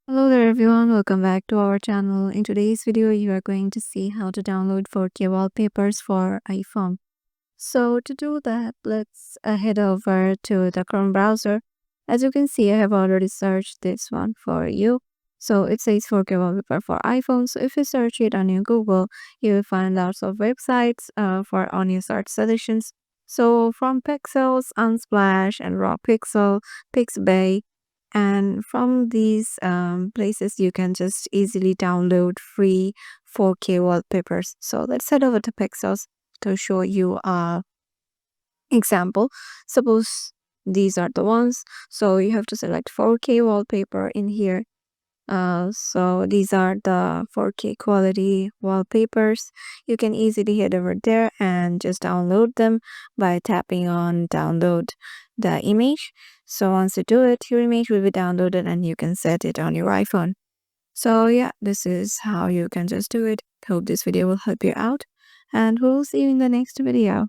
Hello there everyone, welcome back to our channel. In today's video, you are going to see how to download 4K wallpapers for iPhone. So to do that, let's head over to the Chrome browser. As you can see, I have already searched this one for you. So it says 4K wallpaper for iPhone. So if you search it on your Google, you will find lots of websites for on your search suggestions. So from Pixels, Unsplash, and Raw Pixel, Pixabay, and from these places, you can just easily download free 4K wallpapers. So let's head over to Pixels to show you a example. Suppose these are the ones. So you have to select 4K wallpaper in here. So these are the 4K quality wallpapers. You can easily head over there and just download them by tapping on download the image. So once you do it, your image will be downloaded and you can set it on your iPhone. So yeah, this is how you can just do it. Hope this video will help you out and we'll see you in the next video.